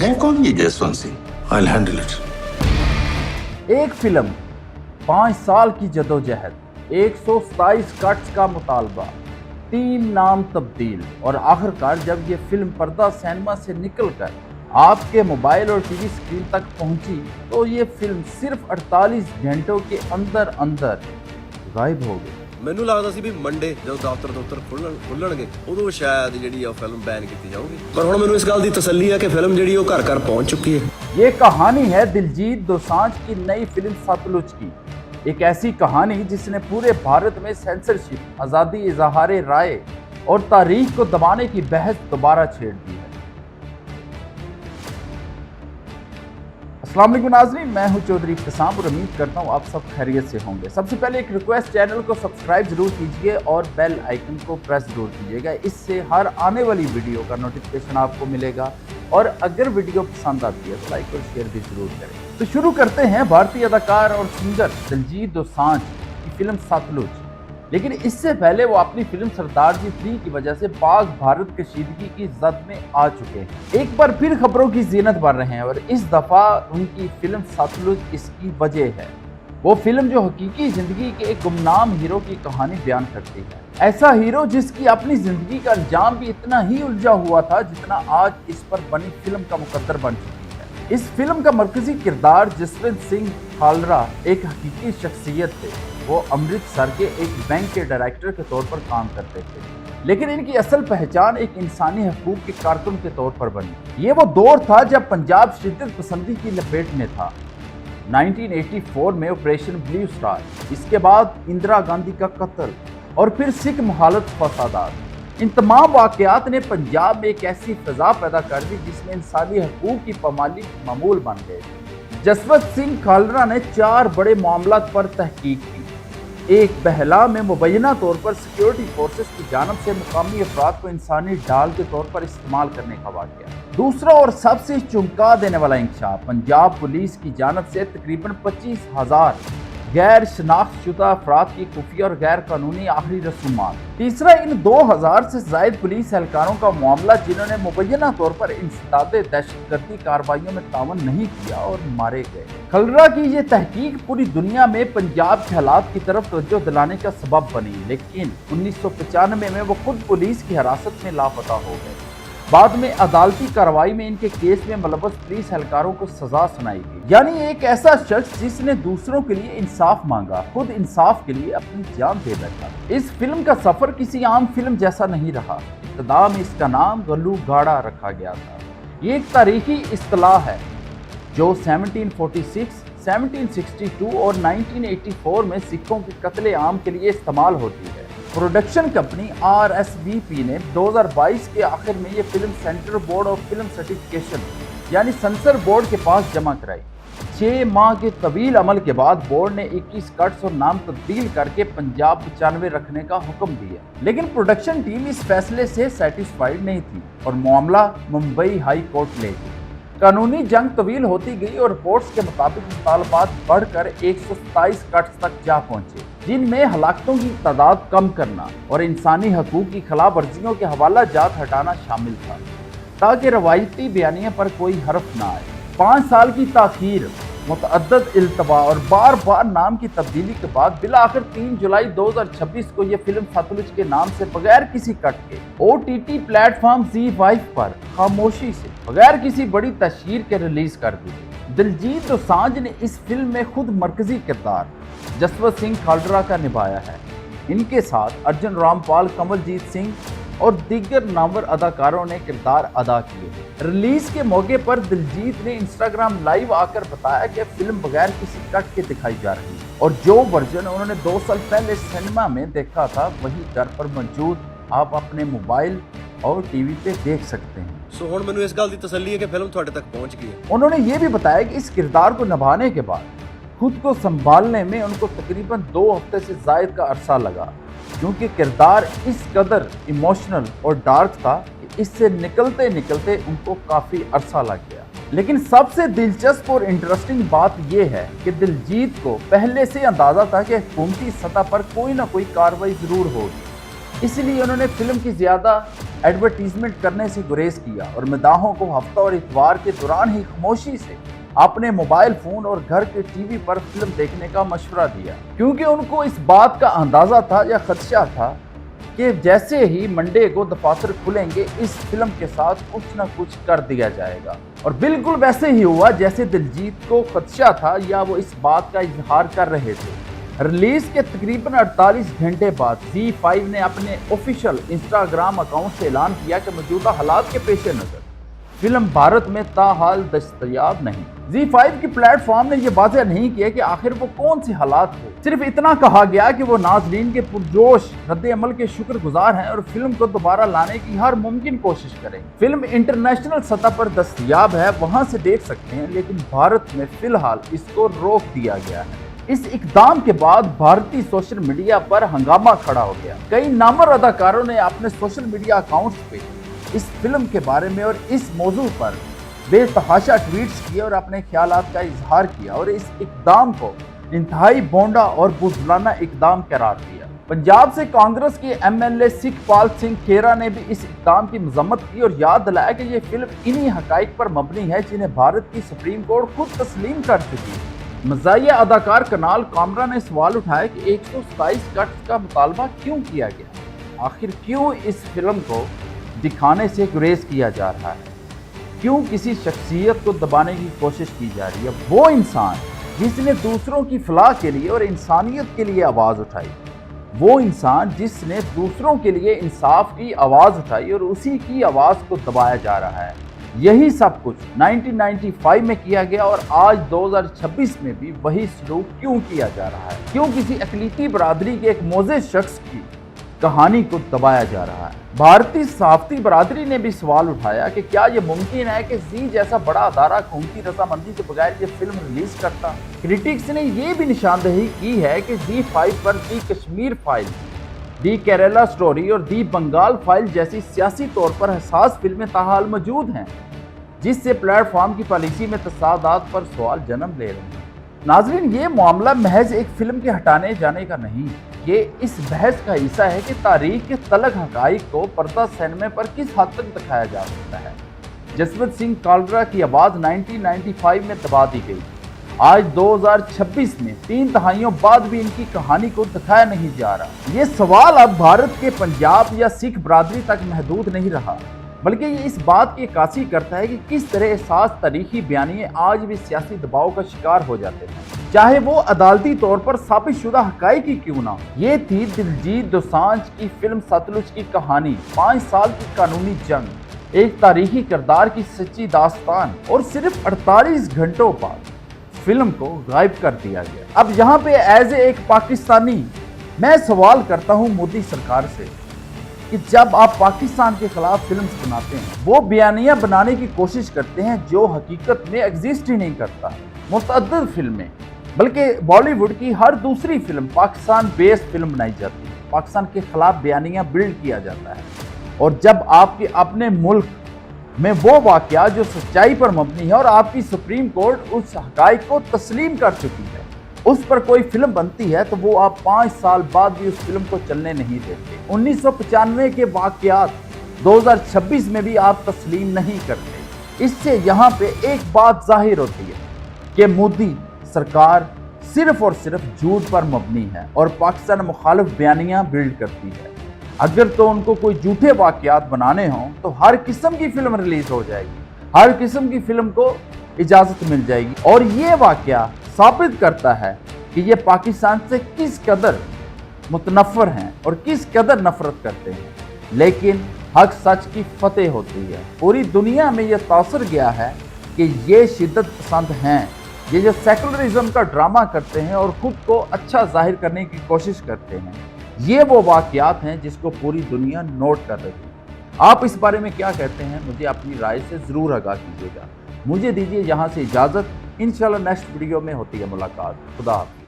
है कौन ये Jaswant Singh? I'll handle it. एक फिल्म, 5 साल की जदोजहद, 127 कट्स का मुतालबा, 3 नाम तब्दील और आखिरकार जब ये फिल्म पर्दा सिनेमा से निकलकर आपके मोबाइल और टीवी स्क्रीन तक पहुंची तो ये फिल्म सिर्फ 48 घंटों के अंदर अंदर गायब हो गई। ਮੈਨੂੰ ਲੱਗਦਾ ਸੀ ਵੀ ਮੰਡੇ ਜਦੋਂ ਦਫ਼ਤਰ ਖੁੱਲਣਗੇ ਉਦੋਂ ਸ਼ਾਇਦ ਜਿਹੜੀ ਆ ਫਿਲਮ ਬੈਨ ਕੀਤੀ ਜਾਊਗੀ, ਪਰ ਹੁਣ ਮੈਨੂੰ ਇਸ ਗੱਲ ਦੀ ਤਸੱਲੀ ਹੈ ਕਿ ਫਿਲਮ ਜਿਹੜੀ ਉਹ ਘਰ ਪਹੁੰਚ ਚੁੱਕੀ ਹੈ। ये कहानी है दिलजीत दोसांझ की नई फिल्म सतलुज की, एक ऐसी कहानी जिसने पूरे भारत में सेंसरशिप, आज़ादी, इजहार राय और तारीख को दबाने की बहस दोबारा छेड़ दी है। अस्सलाम वालेकुम नाज़रीन, मैं हूं चौधरी इब्तिसाम और उम्मीद करता हूं आप सब खैरियत से होंगे। सबसे पहले एक रिक्वेस्ट, चैनल को सब्सक्राइब जरूर कीजिए और बेल आइकन को प्रेस जरूर कीजिएगा, इससे हर आने वाली वीडियो का नोटिफिकेशन आपको मिलेगा। और अगर वीडियो पसंद आती है तो लाइक और शेयर भी जरूर करें। तो शुरू करते हैं भारतीय अदाकार और सिंगर दिलजीत दोसांझ की फिल्म सतलुज। लेकिन इससे पहले वो अपनी फिल्म सरदार जी 3 की वजह से पाक भारत कशीदगी की जद में आ चुके हैं। एक बार फिर खबरों की जीनत बढ़ रहे हैं और इस दफा उनकी फिल्म सतलुज इसकी वजह है। वो फिल्म जो हकीकी जिंदगी के एक गुमनाम हीरो की कहानी बयान करती है, ऐसा हीरो जिसकी अपनी जिंदगी का अंजाम भी इतना ही उलझा हुआ था जितना आज इस पर बनी फिल्म का मुकद्दर बन चुकी है। इस फिल्म का मरकजी किरदार जसवंत सिंह खालरा एक हकीकी शख्सियत थे। वो अमृतसर के एक बैंक के डायरेक्टर के तौर पर काम करते थे, लेकिन इनकी असल पहचान एक इंसानी हकूक के कारकुन के तौर पर बनी। ये वो दौर था जब पंजाब शिद्दत पसंदी की लपेट में था। 1984 में ऑपरेशन ब्लू स्टार, इसके बाद इंदिरा गांधी का कत्ल और फिर सिख मुहालत फसादात, इन तमाम वाकयात ने पंजाब में एक ऐसी फिजा पैदा कर दी जिसमें इंसानी हकूक की पामाली मामूल बन गए। जसवंत सिंह खालरा ने 4 बड़े मामलात पर तहकीक की। एक, बहला में मुबैना तौर पर सिक्योरिटी फोर्सेस की जानब से मुकामी अफराद को इंसानी ढाल के तौर पर इस्तेमाल करने का वाक़या। दूसरा और सबसे चौंका देने वाला इंकशाफ, पंजाब पुलिस की जानब से तकरीबन 25,000 गैर शनाख्तशुदा अफराद की खुफिया और गैर कानूनी आखिरी रसूमात। तीसरा, इन 2000 से जायद पुलिस एहलकारों का मामला जिन्होंने मुबैना तौर पर इंसदादे दहशतगर्दी कार्रवाइयों में तावन नहीं किया और मारे गए। खलरा की ये तहकीक पूरी दुनिया में पंजाब के हालात की तरफ तवज्जो दिलाने का सबब बनी, लेकिन 1995 में वो खुद पुलिस की हिरासत में लापता हो गए। बाद में अदालती कार्रवाई में इनके केस में मुलव्वस पुलिस एहलकारों को सजा सुनाई गई। यानी एक ऐसा शख्स जिसने दूसरों के लिए इंसाफ मांगा, खुद इंसाफ के लिए अपनी जान दे बैठा। इस फिल्म का सफर किसी आम फिल्म जैसा नहीं रहा। इब्तिदा में इसका नाम गल्लू गाड़ा रखा गया था। ये एक तारीखी इस्तिलाह है जो 1746, 1762 और 1984 में सिखों के कत्ले आम के लिए इस्तेमाल होती है। प्रोडक्शन कंपनी RSVP ने 2022 के आखिर में ये film central board of film certification यानी सेंसर बोर्ड के पास जमा कराई। 6 माह के तवील अमल के बाद बोर्ड ने 21 कट्स और नाम तब्दील करके पंजाब 95 रखने का हुक्म दिया, लेकिन प्रोडक्शन टीम इस फैसले से सेटिस्फाइड नहीं थी और मामला मुंबई हाई कोर्ट ले गई। कानूनी जंग तवील होती गई और रिपोर्ट्स के मुताबिक मुतालबात बढ़कर 127 कट्स तक जा पहुंचे, जिनमें हलाकतों की तादाद कम करना और इंसानी हकूक की खिलाफ वर्जियों के हवाला जात हटाना शामिल था, ताकि रवायती बयानियों पर कोई हर्फ ना आए। 5 साल की ताखीर, मुतअद्दद इल्तवा और बार बार नाम की तब्दीली के बाद बिलाखिर 3 जुलाई 2026 को यह फिल्म सतलुज के नाम से बगैर किसी कट के OTT प्लेटफॉर्म ZEE5 पर खामोशी से बगैर किसी बड़ी तशहीर के रिलीज कर दी। दिलजीत दोसांझ ने इस फिल्म में खुद मरकजी किरदार जसवंत सिंह खालरा का निभाया है। इनके साथ अर्जुन रामपाल, कमलजीत सिंह और दीगर नामवर अदाकारों ने किरदार अदा किए। रिलीज के मौके पर दिलजीत ने इंस्टाग्राम लाइव आकर बताया कि फिल्म बगैर किसी कट के दिखाई जा रही है और जो वर्जन उन्होंने 2 साल पहले सिनेमा में देखा था वही घर पर मौजूद आप अपने मोबाइल और टीवी पे देख सकते हैं। ਸੋ ਹੁਣ ਮੈਨੂੰ ਇਸ ਗੱਲ ਦੀ ਤਸੱਲੀ ਹੈ ਕਿ ਫਿਲਮ ਤੁਹਾਡੇ ਤੱਕ पहुंच गई है। उन्होंने ये भी बताया कि इस किरदार को निभाने के बाद खुद को संभालने में उनको तकरीबन 2 हफ्ते से जायद का अरसा लगा, क्योंकि किरदार इस कदर इमोशनल और डार्क था कि इससे निकलते निकलते उनको काफ़ी अरसा लग गया। लेकिन सबसे दिलचस्प और इंटरेस्टिंग बात यह है कि दिलजीत को पहले से अंदाज़ा था कि हुकूमती सतह पर कोई ना कोई कार्रवाई ज़रूर होगी, इसलिए उन्होंने फिल्म की ज़्यादा एडवर्टीजमेंट करने से गुरेज किया और मदाहों को हफ्ता और इतवार के दौरान ही खामोशी से अपने मोबाइल फ़ोन और घर के टीवी पर फिल्म देखने का मशवरा दिया, क्योंकि उनको इस बात का अंदाज़ा था या खदशा था कि जैसे ही मंडे को दफातर खुलेंगे इस फिल्म के साथ कुछ ना कुछ कर दिया जाएगा। और बिल्कुल वैसे ही हुआ जैसे दिलजीत को खदशा था या वो इस बात का इजहार कर रहे थे। रिलीज के तकरीबन 48 घंटे बाद ZEE5 ने अपने ऑफिशियल इंस्टाग्राम अकाउंट से ऐलान किया कि मौजूदा हालात के पेश नज़र फिल्म भारत में ताहाल दस्तयाब नहीं। ZEE5 की प्लेटफॉर्म ने यह वाज़ेह नहीं किया कि आखिर वो कौन से हालात थे। सिर्फ इतना कहा गया कि वो नाजरीन के पुरजोश रद्द-ए-अमल के शुक्रगुजार हैं और फिल्म को दोबारा लाने की हर मुमकिन कोशिश करेंगे। फिल्म इंटरनेशनल सतह पर दस्तयाब है, वहां से देख सकते हैं, लेकिन भारत में फिलहाल इसको रोक दिया गया है। इस इकदाम के बाद भारतीय सोशल मीडिया पर हंगामा खड़ा हो गया। कई नामवर अदाकारों ने अपने सोशल मीडिया अकाउंट्स पे इस फिल्म के बारे में और इस मौजू पर बेतहाशा ट्वीट्स किए और अपने ख्यालात का इजहार किया और इस इकदाम को इंतहाई बोंडा और बुज़दिलाना इकदाम करार दिया। पंजाब से कांग्रेस के MLA सिखपाल सिंह खेरा ने भी इस इकदाम की मजम्मत की और याद दिलाया कि ये फिल्म इन्हीं हकाइक पर मबनी है जिन्हें भारत की सुप्रीम कोर्ट खुद तस्लीम कर चुकी है। मज़ाहिया अदाकार कनाल कामरा ने सवाल उठाया कि 127 कट का मुतालबा क्यों किया गया, आखिर क्यों इस फिल्म को दिखाने से गुरेज किया जा रहा है, क्यों किसी शख्सियत को दबाने की कोशिश की जा रही है। वो इंसान जिसने दूसरों की फलाह के लिए और इंसानियत के लिए आवाज़ उठाई, वो इंसान जिसने दूसरों के लिए इंसाफ की आवाज़ उठाई और उसी की आवाज़ को दबाया जा रहा है। यही सब कुछ 1995 में किया गया और आज 2026 में भी वही सलूक क्यों किया जा रहा है, क्यों किसी अक़लीती बरादरी के एक मोज़ेज़ शख्स की कहानी को दबाया जा रहा है। भारतीय सहाफ़ती बरादरी ने भी सवाल उठाया कि क्या ये मुमकिन है कि ज़ी जैसा बड़ा अदारा खून की रजामंदी के बगैर ये फिल्म रिलीज करता। क्रिटिक्स ने ये भी निशानदेही की है कि ZEE5 पर दी कश्मीर फाइल, दी केरला स्टोरी और दी बंगाल फाइल जैसी सियासी तौर पर हसास फिल्में ताहाल मौजूद हैं, जिससे प्लेटफॉर्म की पॉलिसी में तसादात पर सवाल जन्म ले रहे हैं। नाजरीन, ये मामला महज एक फिल्म के हटाने जाने का नहीं, ये इस बहस का हिस्सा है कि तारीख के तलख हकाइक को पर्दा सिनेमा पर किस हद तक दिखाया जा सकता है। जसवंत सिंह कालरा की आवाज़ 1995 में दबा दी गई। आज 2026 में 3 दहाइयों बाद भी इनकी कहानी को दिखाया नहीं जा रहा। ये सवाल अब भारत के पंजाब या सिख बरादरी तक महदूद नहीं रहा, बल्कि ये इस बात की अक्कासी करता है कि किस तरह एहसास तारीखी बयानिए आज भी सियासी दबाव का शिकार हो जाते हैं, चाहे वो अदालती तौर पर साबित शुदा हकाइक ही क्यों ना हो। ये थी दिलजीत दोसांझ की फिल्म सतलुज की कहानी, 5 साल की कानूनी जंग, एक तारीखी किरदार की सच्ची दास्तान, और सिर्फ 48 घंटों बाद फिल्म को गायब कर दिया गया। अब यहाँ पे एज एक पाकिस्तानी मैं सवाल करता हूँ मोदी सरकार से कि जब आप पाकिस्तान के खिलाफ फिल्म बनाते हैं, वो बयानियाँ बनाने की कोशिश करते हैं जो हकीकत में एग्जिस्ट ही नहीं करता। मुतअद्दिद फिल्में, बल्कि बॉलीवुड की हर दूसरी फिल्म पाकिस्तान बेस्ड फिल्म बनाई जाती है, पाकिस्तान के खिलाफ बयानियाँ बिल्ड किया जाता है। और जब आपके अपने मुल्क में वो वाक़या जो सच्चाई पर मबनी है और आपकी सुप्रीम कोर्ट उस हकाइक को तस्लीम कर चुकी है, उस पर कोई फिल्म बनती है तो वो आप 5 साल बाद भी उस फिल्म को चलने नहीं देते। 1995 के वाक़यात 2026 में भी आप तस्लीम नहीं करते। इससे यहाँ पे एक बात जाहिर होती है कि मोदी सरकार सिर्फ और सिर्फ झूठ पर मबनी है और पाकिस्तान मुखालिफ बयानियाँ बिल्ड करती है। अगर तो उनको कोई झूठे वाक़यात बनाने हों तो हर किस्म की फिल्म रिलीज हो जाएगी, हर किस्म की फिल्म को इजाज़त मिल जाएगी। और ये वाक़या साबित करता है कि ये पाकिस्तान से किस कदर मुतनफ़र हैं और किस कदर नफरत करते हैं। लेकिन हक सच की फतेह होती है। पूरी दुनिया में ये तासर गया है कि ये शिद्दत पसंद हैं, ये जो सेकुलरिज्म का ड्रामा करते हैं और ख़ुद को अच्छा जाहिर करने की कोशिश करते हैं, ये वो वाक़यात हैं जिसको पूरी दुनिया नोट कर रही है। आप इस बारे में क्या कहते हैं, मुझे अपनी राय से ज़रूर आगाह कीजिएगा। मुझे दीजिए यहाँ से इजाज़त, इंशाल्लाह नेक्स्ट वीडियो में होती है मुलाकात। खुदा हाफ़िज़।